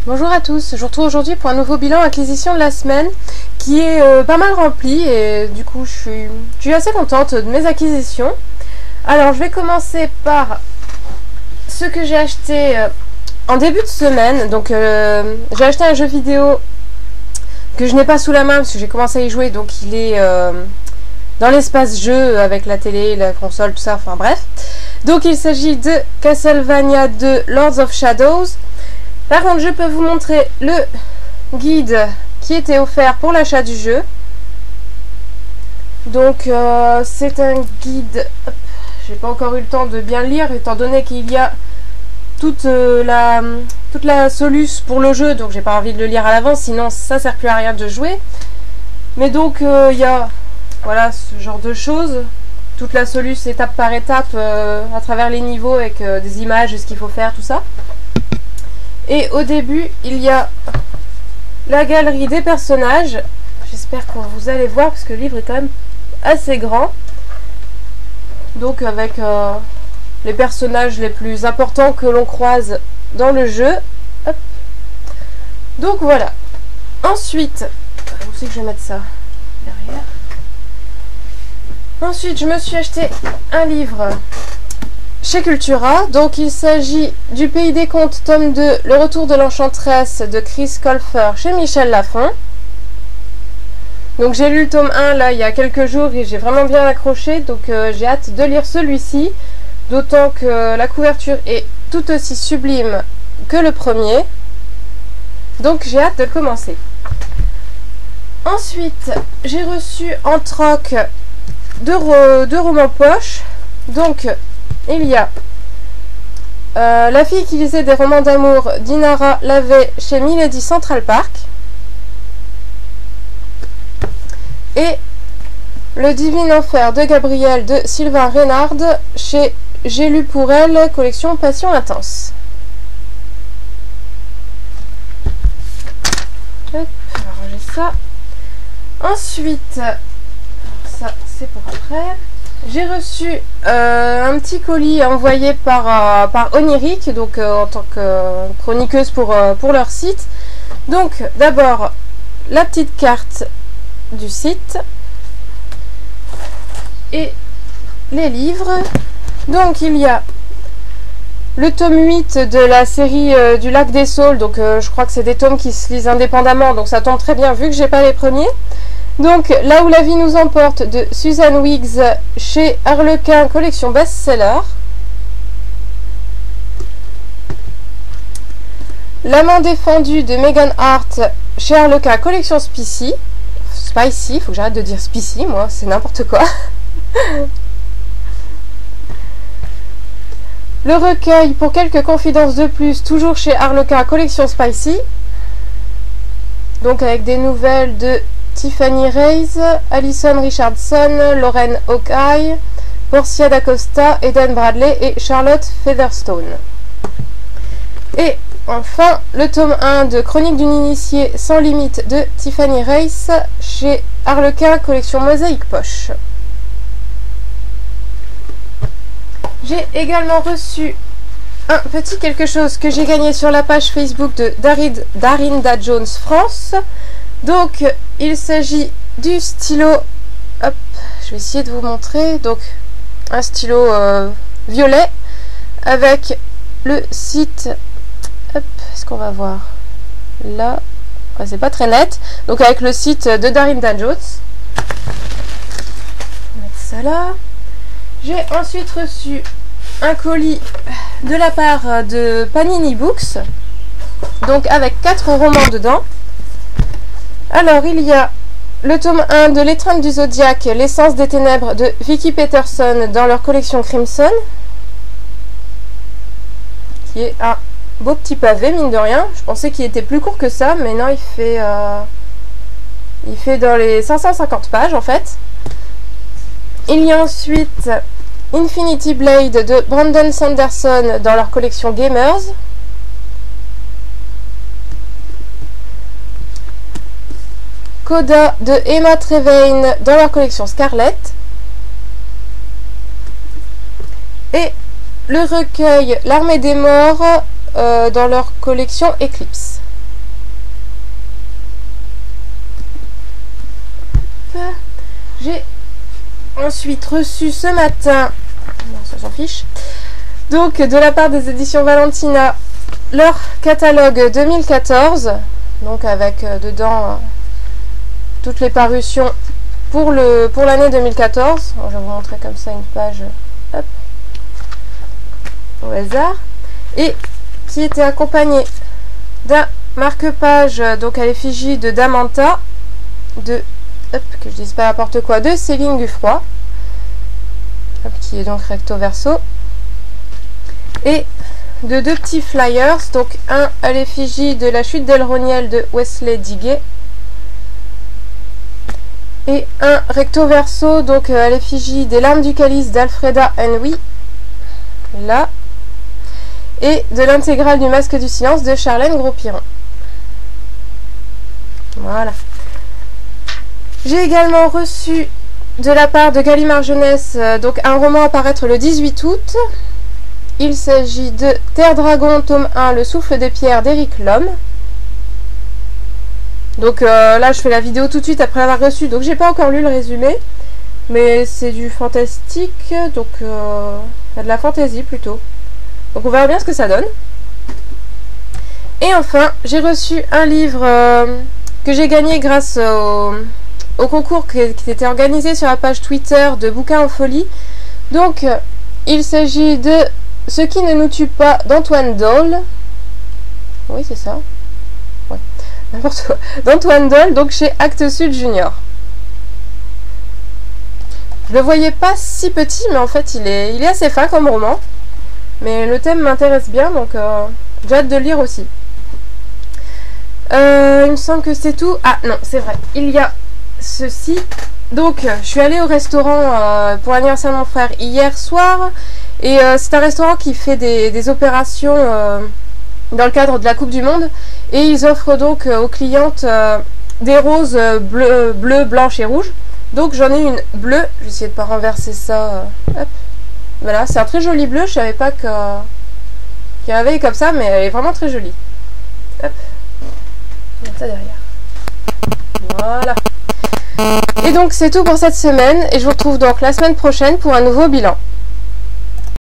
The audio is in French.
Bonjour à tous, je vous retrouve aujourd'hui pour un nouveau bilan acquisition de la semaine qui est pas mal rempli et du coup je suis assez contente de mes acquisitions. Alors je vais commencer par ce que j'ai acheté en début de semaine. Donc j'ai acheté un jeu vidéo que je n'ai pas sous la main parce que j'ai commencé à y jouer, donc il est dans l'espace jeu avec la télé, la console, tout ça, enfin bref. Donc il s'agit de Castlevania 2 Lords of Shadows. Par contre, je peux vous montrer le guide qui était offert pour l'achat du jeu. Donc, c'est un guide... J'ai pas encore eu le temps de bien le lire, étant donné qu'il y a toute la soluce pour le jeu. Donc, j'ai pas envie de le lire à l'avance, sinon ça sert plus à rien de jouer. Mais donc, il y a voilà, ce genre de choses. Toute la soluce étape par étape à travers les niveaux avec des images, ce qu'il faut faire, tout ça. Et au début, il y a la galerie des personnages. J'espère que vous allez voir parce que le livre est quand même assez grand. Donc avec les personnages les plus importants que l'on croise dans le jeu. Hop. Donc voilà. Ensuite, où c'est que je vais mettre ça? Derrière. Ensuite, je me suis acheté un livre chez Cultura. Donc il s'agit du Pays des Contes, tome 2, Le Retour de l'Enchanteresse de Chris Colfer chez Michel Lafon. Donc j'ai lu le tome 1 là il y a quelques jours et j'ai vraiment bien accroché, donc j'ai hâte de lire celui-ci, d'autant que la couverture est tout aussi sublime que le premier, donc j'ai hâte de le commencer. Ensuite, j'ai reçu en troc deux romans poche. Donc il y a La fille qui lisait des romans d'amour d'Inara Lavey chez Milady Central Park. Et Le Divin Enfer de Gabriel de Sylvain Reynard chez J'ai lu pour elle, collection Passion Intense. Hop, on va ranger ça. Ensuite, ça c'est pour après. J'ai reçu un petit colis envoyé par Oniric, donc en tant que chroniqueuse pour leur site. Donc d'abord la petite carte du site et les livres. Donc il y a le tome 8 de la série du Lac des Saules, donc je crois que c'est des tomes qui se lisent indépendamment, donc ça tombe très bien vu que j'ai pas les premiers. Donc, Là où la vie nous emporte de Suzanne Wiggs chez Harlequin, collection best-seller. L'amant défendu de Megan Hart chez Harlequin, collection Spicy. Spicy, faut que j'arrête de dire Spicy, moi, c'est n'importe quoi. Le recueil pour quelques confidences de plus, toujours chez Harlequin, collection Spicy. Donc, avec des nouvelles de Tiffany Reyes, Alison Richardson, Lauren Hawkeye, Portia d'Acosta, Eden Bradley et Charlotte Featherstone. Et enfin, le tome 1 de Chronique d'une initiée sans limite de Tiffany Reyes chez Harlequin, collection Mosaïque Poche. J'ai également reçu un petit quelque chose que j'ai gagné sur la page Facebook de Darinda Jones France. Donc, il s'agit du stylo, hop, je vais essayer de vous montrer, donc un stylo violet avec le site, hop, est-ce qu'on va voir là, ouais, c'est pas très net, donc avec le site de Darinda Jones. On va mettre ça là. J'ai ensuite reçu un colis de la part de Panini Books, donc avec 4 romans dedans. Alors, il y a le tome 1 de L'étreinte du Zodiaque, l'essence des ténèbres de Vicky Peterson dans leur collection Crimson, qui est un beau petit pavé, mine de rien. Je pensais qu'il était plus court que ça, mais non, il fait dans les 550 pages, en fait. Il y a ensuite Infinity Blade de Brandon Sanderson dans leur collection Gamers. Coda de Emma Trevain dans leur collection Scarlet. Et le recueil L'Armée des Morts dans leur collection Eclipse. J'ai ensuite reçu ce matin, non, ça s'en fiche, donc de la part des éditions Valentina, leur catalogue 2014, donc avec dedans toutes les parutions pour l'année 2014. Alors, je vais vous montrer comme ça une page, hop, au hasard, et qui était accompagné d'un marque-page donc à l'effigie de Damanta, de, hop, que je dise pas n'importe quoi, de Céline Guffroy, hop, qui est donc recto verso, et de deux petits flyers, donc un à l'effigie de La chute d'Elroniel de Wesley Diguet, et un recto verso donc à l'effigie des Larmes du Calice d'Alfreda Henry, là, et de l'intégrale du Masque du Silence de Charlène Gros-Piron. Voilà. J'ai également reçu de la part de Gallimard Jeunesse donc un roman à paraître le 18 août. Il s'agit de Terre Dragon, tome 1, Le souffle des pierres d'Éric Lhomme. Donc là, je fais la vidéo tout de suite après l'avoir reçu, donc j'ai pas encore lu le résumé. Mais c'est du fantastique, donc de la fantaisie plutôt. Donc on verra bien ce que ça donne. Et enfin, j'ai reçu un livre que j'ai gagné grâce au concours qui était organisé sur la page Twitter de Bouquins en folie. Donc, il s'agit de Ce qui ne nous tue pas d'Antoine Doyle. Oui, c'est ça. Ouais, n'importe quoi. D'Antoine Doyle, donc chez Actes Sud Junior. Je le voyais pas si petit, mais en fait, il est assez fin comme roman. Mais le thème m'intéresse bien, donc j'ai hâte de le lire aussi. Il me semble que c'est tout. Ah non, c'est vrai. Il y a ceci. Donc, je suis allée au restaurant pour l'anniversaire de mon frère hier soir. Et c'est un restaurant qui fait des opérations dans le cadre de la Coupe du Monde. Et ils offrent donc aux clientes des roses bleues, blanches et rouges. Donc, j'en ai une bleue. Je vais essayer de ne pas renverser ça. Hop. Voilà, c'est un très joli bleu. Je savais pas qu'il y avait comme ça, mais elle est vraiment très jolie. Hop. Ça derrière. Voilà. Et donc c'est tout pour cette semaine et je vous retrouve donc la semaine prochaine pour un nouveau bilan.